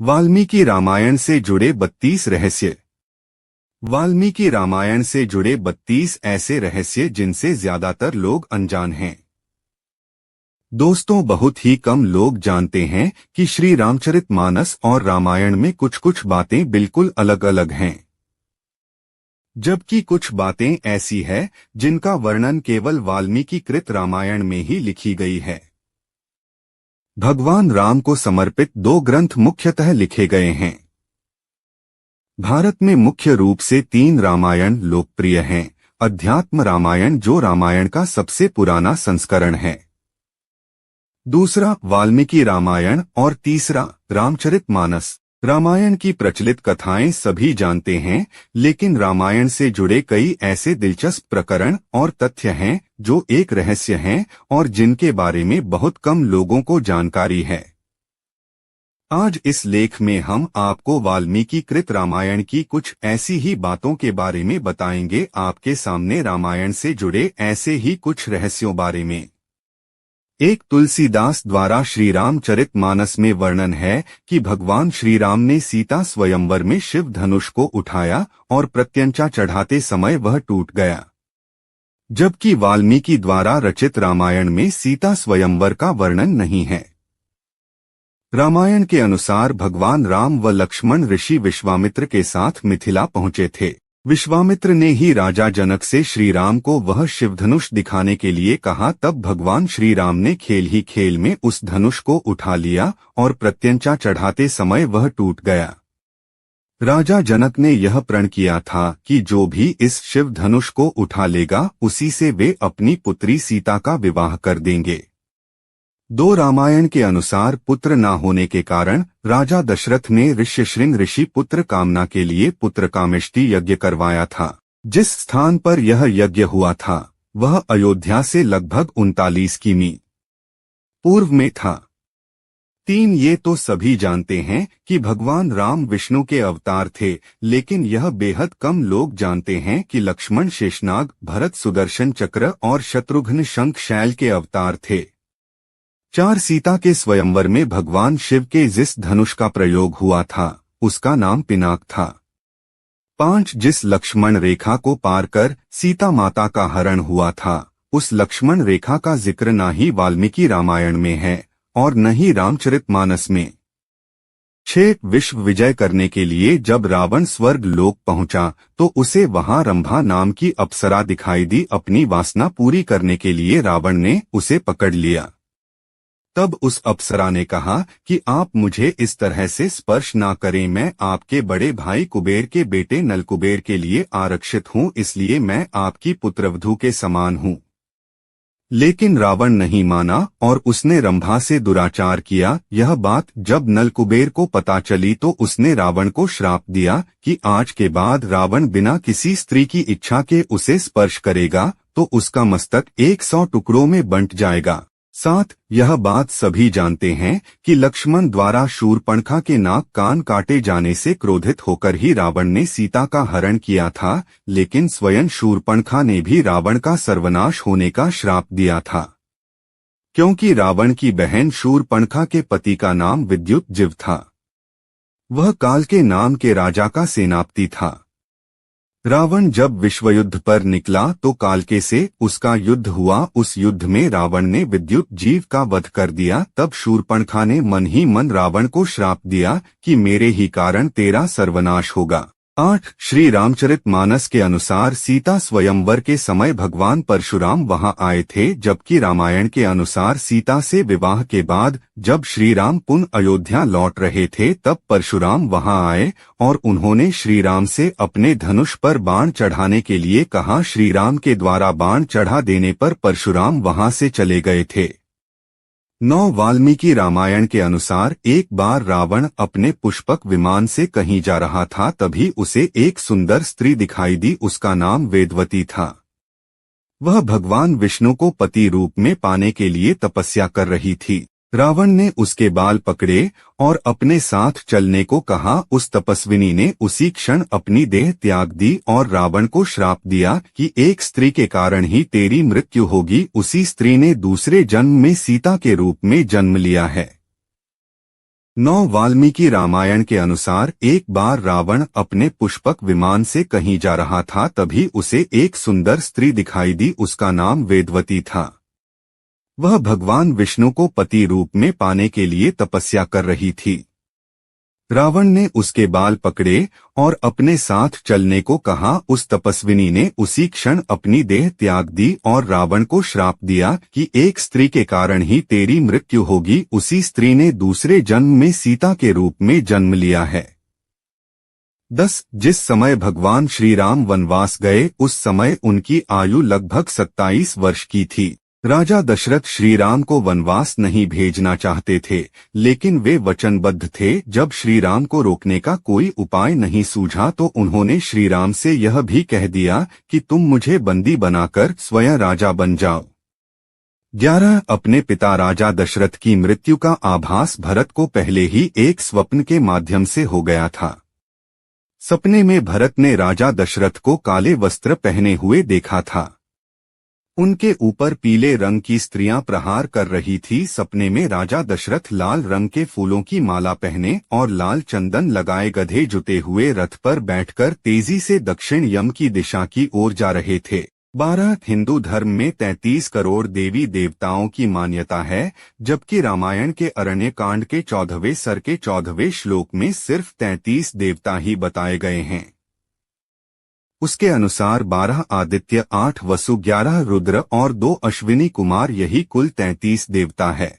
वाल्मीकि रामायण से जुड़े 32 रहस्य। वाल्मीकि रामायण से जुड़े 32 ऐसे रहस्य जिनसे ज्यादातर लोग अनजान हैं। दोस्तों, बहुत ही कम लोग जानते हैं कि श्री रामचरितमानस और रामायण में कुछ कुछ बातें बिल्कुल अलग अलग हैं, जबकि कुछ बातें ऐसी हैं जिनका वर्णन केवल वाल्मीकि कृत रामायण में ही लिखी गई है। भगवान राम को समर्पित 2 ग्रंथ मुख्यतः लिखे गए हैं। भारत में मुख्य रूप से 3 रामायण लोकप्रिय हैं। अध्यात्म रामायण, जो रामायण का सबसे पुराना संस्करण है, दूसरा वाल्मीकि रामायण और तीसरा रामचरितमानस। रामायण की प्रचलित कथाएं सभी जानते हैं, लेकिन रामायण से जुड़े कई ऐसे दिलचस्प प्रकरण और तथ्य हैं जो एक रहस्य हैं और जिनके बारे में बहुत कम लोगों को जानकारी है। आज इस लेख में हम आपको वाल्मीकि कृत रामायण की कुछ ऐसी ही बातों के बारे में बताएंगे, आपके सामने रामायण से जुड़े ऐसे ही कुछ रहस्यों बारे में। एक तुलसीदास द्वारा श्री रामचरितमानस में वर्णन है कि भगवान श्री राम ने सीता स्वयंवर में शिव धनुष को उठाया और प्रत्यंचा चढ़ाते समय वह टूट गया, जबकि वाल्मीकि द्वारा रचित रामायण में सीता स्वयंवर का वर्णन नहीं है। रामायण के अनुसार भगवान राम व लक्ष्मण ऋषि विश्वामित्र के साथ मिथिला पहुंचे थे। विश्वामित्र ने ही राजा जनक से श्री राम को वह शिवधनुष दिखाने के लिए कहा। तब भगवान श्री राम ने खेल ही खेल में उस धनुष को उठा लिया और प्रत्यंचा चढ़ाते समय वह टूट गया। राजा जनक ने यह प्रण किया था कि जो भी इस शिव धनुष को उठा लेगा उसी से वे अपनी पुत्री सीता का विवाह कर देंगे। 2 रामायण के अनुसार पुत्र न होने के कारण राजा दशरथ ने ऋष्यशृंग ऋषि पुत्र कामना के लिए पुत्र कामेष्टि यज्ञ करवाया था। जिस स्थान पर यह यज्ञ हुआ था वह अयोध्या से लगभग 39 किमी पूर्व में था। 3 ये तो सभी जानते हैं कि भगवान राम विष्णु के अवतार थे, लेकिन यह बेहद कम लोग जानते हैं कि लक्ष्मण शेषनाग, भरत सुदर्शन चक्र और शत्रुघ्न शंख शैल के अवतार थे। 4 सीता के स्वयंवर में भगवान शिव के जिस धनुष का प्रयोग हुआ था उसका नाम पिनाक था। 5 जिस लक्ष्मण रेखा को पार कर सीता माता का हरण हुआ था उस लक्ष्मण रेखा का जिक्र न ही वाल्मीकि रामायण में है और न ही रामचरितमानस में। 6 विश्व विजय करने के लिए जब रावण स्वर्ग लोक पहुंचा तो उसे वहां रंभा नाम की अप्सरा दिखाई दी। अपनी वासना पूरी करने के लिए रावण ने उसे पकड़ लिया। तब उस अप्सरा ने कहा कि आप मुझे इस तरह से स्पर्श ना करें, मैं आपके बड़े भाई कुबेर के बेटे नलकुबेर के लिए आरक्षित हूँ, इसलिए मैं आपकी पुत्रवधू के समान हूँ। लेकिन रावण नहीं माना और उसने रंभा से दुराचार किया। यह बात जब नलकुबेर को पता चली तो उसने रावण को श्राप दिया कि आज के बाद रावण बिना किसी स्त्री की इच्छा के उसे स्पर्श करेगा तो उसका मस्तक 100 टुकड़ों में बंट जाएगा। साथ यह बात सभी जानते हैं कि लक्ष्मण द्वारा शूर्पणखा के नाक कान काटे जाने से क्रोधित होकर ही रावण ने सीता का हरण किया था, लेकिन स्वयं शूर्पणखा ने भी रावण का सर्वनाश होने का श्राप दिया था, क्योंकि रावण की बहन शूर्पणखा के पति का नाम विद्युत जिव था। वह काल के नाम के राजा का सेनापति था। रावण जब विश्वयुद्ध पर निकला तो कालके से उसका युद्ध हुआ। उस युद्ध में रावण ने विद्युत जीव का वध कर दिया। तब शूर्पणखा ने मन ही मन रावण को श्राप दिया कि मेरे ही कारण तेरा सर्वनाश होगा। 8 श्री रामचरितमानस के अनुसार सीता स्वयंवर के समय भगवान परशुराम वहां आए थे, जबकि रामायण के अनुसार सीता से विवाह के बाद जब श्री राम पुनः अयोध्या लौट रहे थे तब परशुराम वहां आए और उन्होंने श्री राम से अपने धनुष पर बाण चढ़ाने के लिए कहा। श्री राम के द्वारा बाण चढ़ा देने पर परशुराम वहां से चले गए थे। 9 वाल्मीकि रामायण के अनुसार एक बार रावण अपने पुष्पक विमान से कहीं जा रहा था, तभी उसे एक सुंदर स्त्री दिखाई दी। उसका नाम वेदवती था। वह भगवान विष्णु को पति रूप में पाने के लिए तपस्या कर रही थी। रावण ने उसके बाल पकड़े और अपने साथ चलने को कहा। उस तपस्विनी ने उसी क्षण अपनी देह त्याग दी और रावण को श्राप दिया कि एक स्त्री के कारण ही तेरी मृत्यु होगी। उसी स्त्री ने दूसरे जन्म में सीता के रूप में जन्म लिया है। 9 वाल्मीकि रामायण के अनुसार एक बार रावण अपने पुष्पक विमान से कहीं जा रहा था, तभी उसे एक सुंदर स्त्री दिखाई दी। उसका नाम वेदवती था। वह भगवान विष्णु को पति रूप में पाने के लिए तपस्या कर रही थी। रावण ने उसके बाल पकड़े और अपने साथ चलने को कहा। उस तपस्विनी ने उसी क्षण अपनी देह त्याग दी और रावण को श्राप दिया कि एक स्त्री के कारण ही तेरी मृत्यु होगी। उसी स्त्री ने दूसरे जन्म में सीता के रूप में जन्म लिया है। 10 जिस समय भगवान श्री राम वनवास गए उस समय उनकी आयु लगभग 27 वर्ष की थी। राजा दशरथ श्री राम को वनवास नहीं भेजना चाहते थे, लेकिन वे वचनबद्ध थे। जब श्री राम को रोकने का कोई उपाय नहीं सूझा तो उन्होंने श्री राम से यह भी कह दिया कि तुम मुझे बंदी बनाकर स्वयं राजा बन जाओ। 11 अपने पिता राजा दशरथ की मृत्यु का आभास भरत को पहले ही एक स्वप्न के माध्यम से हो गया था। सपने में भरत ने राजा दशरथ को काले वस्त्र पहने हुए देखा था। उनके ऊपर पीले रंग की स्त्रियां प्रहार कर रही थी। सपने में राजा दशरथ लाल रंग के फूलों की माला पहने और लाल चंदन लगाए गधे जुते हुए रथ पर बैठकर तेजी से दक्षिण यम की दिशा की ओर जा रहे थे। 12 हिंदू धर्म में 33 करोड़ देवी देवताओं की मान्यता है, जबकि रामायण के अरण्य कांड के 14वें सर के 14वें श्लोक में सिर्फ 33 देवता ही बताए गए हैं। उसके अनुसार 12 आदित्य, 8 वसु, 11 रुद्र और 2 अश्विनी कुमार, यही कुल 33 देवता है।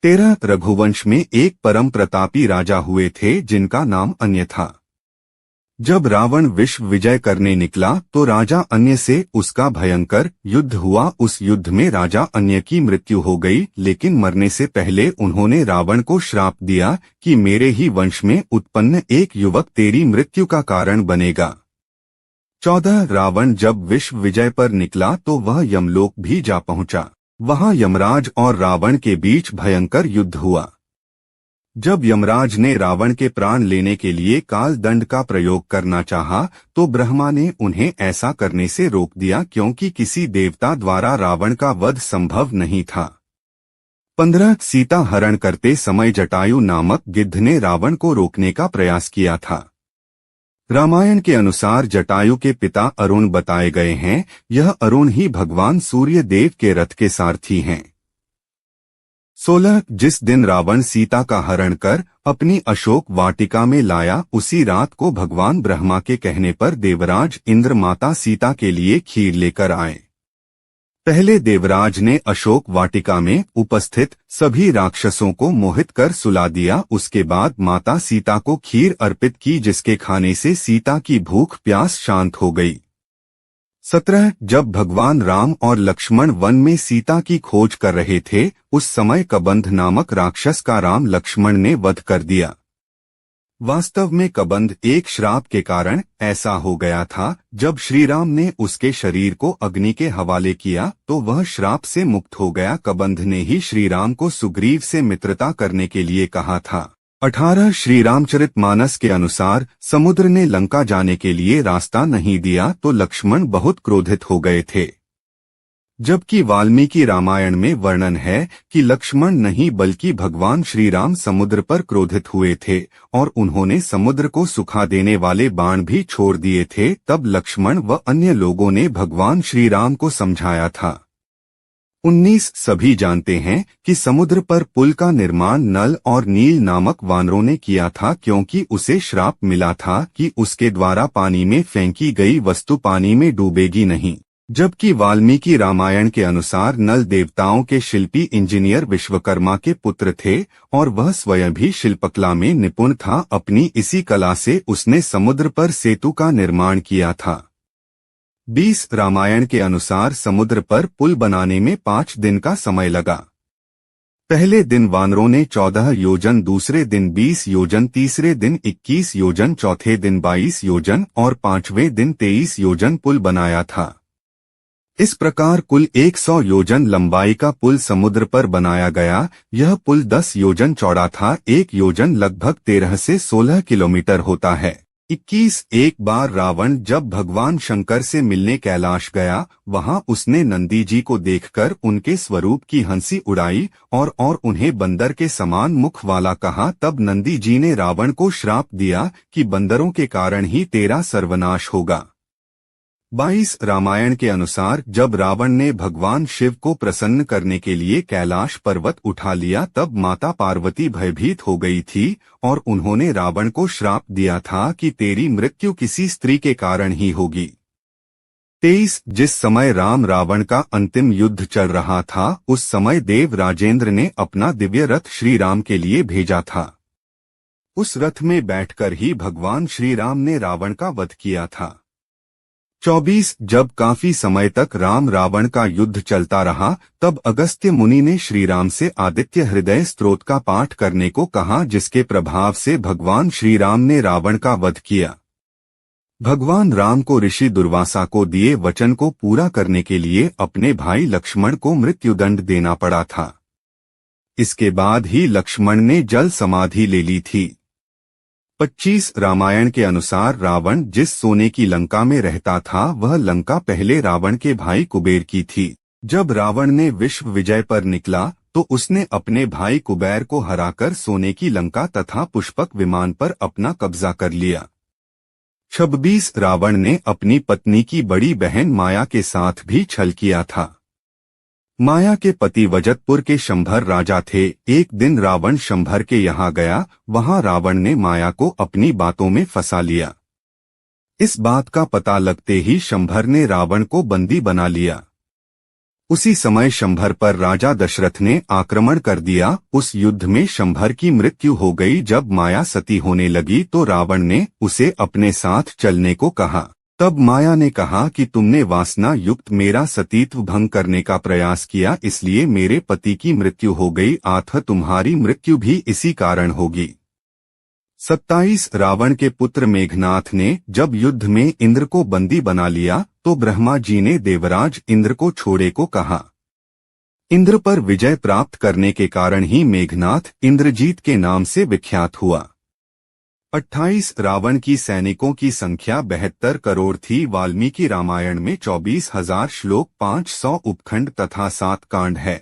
13 रघुवंश में एक परम प्रतापी राजा हुए थे जिनका नाम अन्य था। जब रावण विश्व विजय करने निकला तो राजा अन्य से उसका भयंकर युद्ध हुआ। उस युद्ध में राजा अन्य की मृत्यु हो गई, लेकिन मरने से पहले उन्होंने रावण को श्राप दिया कि मेरे ही वंश में उत्पन्न एक युवक तेरी मृत्यु का कारण बनेगा। 14 रावण जब विश्व विजय पर निकला तो वह यमलोक भी जा पहुंचा। वहां यमराज और रावण के बीच भयंकर युद्ध हुआ। जब यमराज ने रावण के प्राण लेने के लिए काल दंड का प्रयोग करना चाहा तो ब्रह्मा ने उन्हें ऐसा करने से रोक दिया, क्योंकि किसी देवता द्वारा रावण का वध संभव नहीं था। 15 सीता हरण करते समय जटायु नामक गिद्ध ने रावण को रोकने का प्रयास किया था। रामायण के अनुसार जटायु के पिता अरुण बताए गए हैं। यह अरुण ही भगवान सूर्य देव के रथ के सारथी हैं। 16 जिस दिन रावण सीता का हरण कर अपनी अशोक वाटिका में लाया, उसी रात को भगवान ब्रह्मा के कहने पर देवराज इंद्र माता सीता के लिए खीर लेकर आए। पहले देवराज ने अशोक वाटिका में उपस्थित सभी राक्षसों को मोहित कर सुला दिया। उसके बाद माता सीता को खीर अर्पित की, जिसके खाने से सीता की भूख प्यास शांत हो गई। 17 जब भगवान राम और लक्ष्मण वन में सीता की खोज कर रहे थे, उस समय कबंध नामक राक्षस का राम लक्ष्मण ने वध कर दिया। वास्तव में कबंध एक श्राप के कारण ऐसा हो गया था। जब श्री राम ने उसके शरीर को अग्नि के हवाले किया तो वह श्राप से मुक्त हो गया। कबंध ने ही श्री राम को सुग्रीव से मित्रता करने के लिए कहा था। 18 श्री रामचरितमानस के अनुसार समुद्र ने लंका जाने के लिए रास्ता नहीं दिया तो लक्ष्मण बहुत क्रोधित हो गए थे, जबकि वाल्मीकि रामायण में वर्णन है कि लक्ष्मण नहीं बल्कि भगवान श्री राम समुद्र पर क्रोधित हुए थे और उन्होंने समुद्र को सुखा देने वाले बाण भी छोड़ दिए थे। तब लक्ष्मण व अन्य लोगों ने भगवान श्री राम को समझाया था। 19 सभी जानते हैं कि समुद्र पर पुल का निर्माण नल और नील नामक वानरों ने किया था, क्योंकि उसे श्राप मिला था कि उसके द्वारा पानी में फेंकी गई वस्तु पानी में डूबेगी नहीं। जबकि वाल्मीकि रामायण के अनुसार नल देवताओं के शिल्पी इंजीनियर विश्वकर्मा के पुत्र थे और वह स्वयं भी शिल्पकला में निपुण था। अपनी इसी कला से उसने समुद्र पर सेतु का निर्माण किया था। 20 रामायण के अनुसार समुद्र पर पुल बनाने में 5 दिन का समय लगा। पहले दिन वानरों ने 14 योजन, दूसरे दिन 20 योजन, तीसरे दिन 21 योजन, चौथे दिन 22 योजन और 5वें दिन 23 योजन पुल बनाया था। इस प्रकार कुल 100 योजन लंबाई का पुल समुद्र पर बनाया गया। यह पुल 10 योजन चौड़ा था। 1 योजन लगभग 13 से 16 किलोमीटर होता है। 21 एक बार रावण जब भगवान शंकर से मिलने कैलाश गया, वहां उसने नंदी जी को देखकर उनके स्वरूप की हंसी उड़ाई और उन्हें बंदर के समान मुख वाला कहा। तब नंदी जी ने रावण को श्राप दिया कि बंदरों के कारण ही तेरा सर्वनाश होगा। 22 रामायण के अनुसार जब रावण ने भगवान शिव को प्रसन्न करने के लिए कैलाश पर्वत उठा लिया, तब माता पार्वती भयभीत हो गई थी और उन्होंने रावण को श्राप दिया था कि तेरी मृत्यु किसी स्त्री के कारण ही होगी। 23 जिस समय राम रावण का अंतिम युद्ध चल रहा था, उस समय देव राजेंद्र ने अपना दिव्य रथ श्री राम के लिए भेजा था। उस रथ में बैठकर ही भगवान श्री राम ने रावण का वध किया था। 24 जब काफी समय तक राम रावण का युद्ध चलता रहा, तब अगस्त्य मुनि ने श्री राम से आदित्य हृदय स्तोत्र का पाठ करने को कहा, जिसके प्रभाव से भगवान श्री राम ने रावण का वध किया। भगवान राम को ऋषि दुर्वासा को दिए वचन को पूरा करने के लिए अपने भाई लक्ष्मण को मृत्युदंड देना पड़ा था। इसके बाद ही लक्ष्मण ने जल समाधि ले ली थी। 25 रामायण के अनुसार रावण जिस सोने की लंका में रहता था, वह लंका पहले रावण के भाई कुबेर की थी। जब रावण ने विश्व विजय पर निकला, तो उसने अपने भाई कुबेर को हराकर सोने की लंका तथा पुष्पक विमान पर अपना कब्जा कर लिया। 26 रावण ने अपनी पत्नी की बड़ी बहन माया के साथ भी छल किया था। माया के पति वजतपुर के शंभर राजा थे। एक दिन रावण शंभर के यहाँ गया, वहां रावण ने माया को अपनी बातों में फंसा लिया। इस बात का पता लगते ही शंभर ने रावण को बंदी बना लिया। उसी समय शंभर पर राजा दशरथ ने आक्रमण कर दिया। उस युद्ध में शंभर की मृत्यु हो गई। जब माया सती होने लगी तो रावण ने उसे अपने साथ चलने को कहा। तब माया ने कहा कि तुमने वासना युक्त मेरा सतीत्व भंग करने का प्रयास किया, इसलिए मेरे पति की मृत्यु हो गई, अतः तुम्हारी मृत्यु भी इसी कारण होगी। 27 रावण के पुत्र मेघनाथ ने जब युद्ध में इंद्र को बंदी बना लिया, तो ब्रह्मा जी ने देवराज इंद्र को छोड़े को कहा। इंद्र पर विजय प्राप्त करने के कारण ही मेघनाथ इंद्रजीत के नाम से विख्यात हुआ। 28 रावण की सैनिकों की संख्या 72 करोड़ थी। वाल्मीकि रामायण में 24,000 श्लोक, 500 उपखंड तथा 7 कांड है।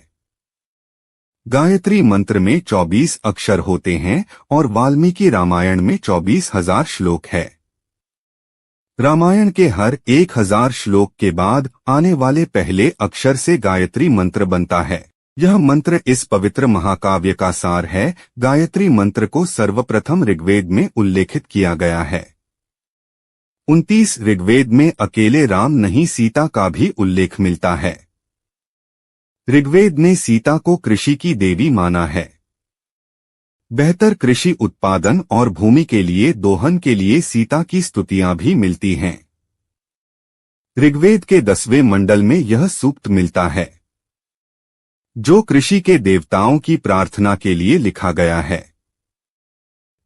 गायत्री मंत्र में 24 अक्षर होते हैं और वाल्मीकि रामायण में 24,000 श्लोक है। रामायण के हर 1000 श्लोक के बाद आने वाले पहले अक्षर से गायत्री मंत्र बनता है। यह मंत्र इस पवित्र महाकाव्य का सार है। गायत्री मंत्र को सर्वप्रथम ऋग्वेद में उल्लेखित किया गया है। 29 ऋग्वेद में अकेले राम नहीं, सीता का भी उल्लेख मिलता है। ऋग्वेद ने सीता को कृषि की देवी माना है। बेहतर कृषि उत्पादन और भूमि के लिए दोहन के लिए सीता की स्तुतियां भी मिलती हैं। ऋग्वेद के 10वें मंडल में यह सूक्त मिलता है, जो कृषि के देवताओं की प्रार्थना के लिए लिखा गया है।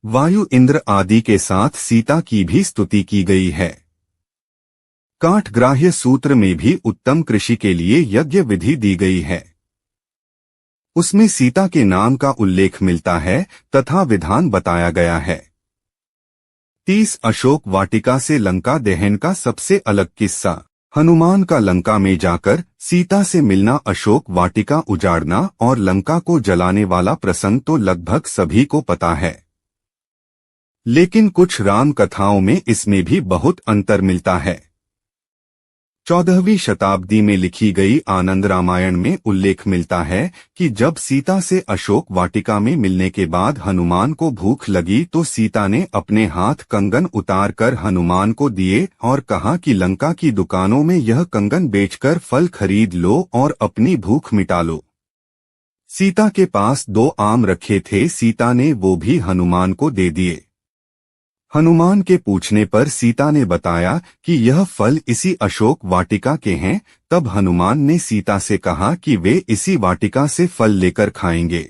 वायु, इंद्र आदि के साथ सीता की भी स्तुति की गई है। काठग्राह्य सूत्र में भी उत्तम कृषि के लिए यज्ञ विधि दी गई है। उसमें सीता के नाम का उल्लेख मिलता है तथा विधान बताया गया है। 30 अशोक वाटिका से लंका दहन का सबसे अलग किस्सा। हनुमान का लंका में जाकर सीता से मिलना, अशोक वाटिका उजाड़ना और लंका को जलाने वाला प्रसंग तो लगभग सभी को पता है, लेकिन कुछ राम कथाओं में इसमें भी बहुत अंतर मिलता है। 14वीं शताब्दी में लिखी गई आनंद रामायण में उल्लेख मिलता है कि जब सीता से अशोक वाटिका में मिलने के बाद हनुमान को भूख लगी, तो सीता ने अपने हाथ कंगन उतारकर हनुमान को दिए और कहा कि लंका की दुकानों में यह कंगन बेचकर फल खरीद लो और अपनी भूख मिटा लो। सीता के पास 2 आम रखे थे, सीता ने वो भी हनुमान को दे दिए। हनुमान के पूछने पर सीता ने बताया कि यह फल इसी अशोक वाटिका के हैं। तब हनुमान ने सीता से कहा कि वे इसी वाटिका से फल लेकर खाएंगे।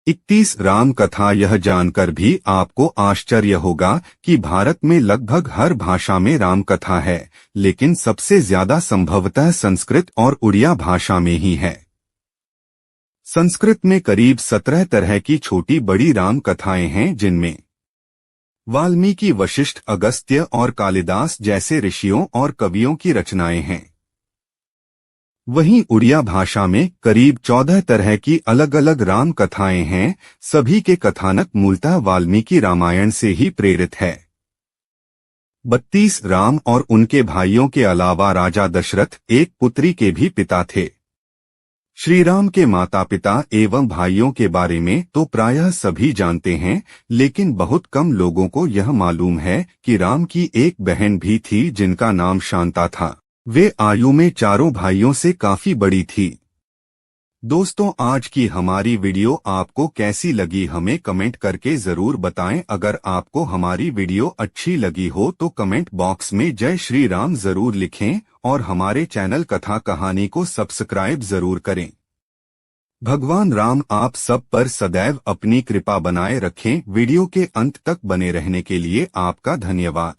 31 राम कथा। यह जानकर भी आपको आश्चर्य होगा कि भारत में लगभग हर भाषा में राम कथा है, लेकिन सबसे ज्यादा संभवतः संस्कृत और उड़िया भाषा में ही है। संस्कृत में करीब 17 तरह की छोटी बड़ी राम कथाएं हैं, जिनमें वाल्मीकि, वशिष्ठ, अगस्त्य और कालिदास जैसे ऋषियों और कवियों की रचनाएं हैं। वहीं उड़िया भाषा में करीब 14 तरह की अलग अलग राम कथाएं हैं। सभी के कथानक मूलतः वाल्मीकि रामायण से ही प्रेरित है। 32 राम और उनके भाइयों के अलावा राजा दशरथ एक पुत्री के भी पिता थे। श्री राम के माता पिता एवं भाइयों के बारे में तो प्रायः सभी जानते हैं, लेकिन बहुत कम लोगों को यह मालूम है कि राम की एक बहन भी थी जिनका नाम शांता था। वे आयु में चारों भाइयों से काफी बड़ी थी। दोस्तों, आज की हमारी वीडियो आपको कैसी लगी हमें कमेंट करके जरूर बताएं। अगर आपको हमारी वीडियो अच्छी लगी हो तो कमेंट बॉक्स में जय श्री राम जरूर लिखें और हमारे चैनल कथा कहानी को सब्सक्राइब जरूर करें। भगवान राम आप सब पर सदैव अपनी कृपा बनाए रखें। वीडियो के अंत तक बने रहने के लिए आपका धन्यवाद।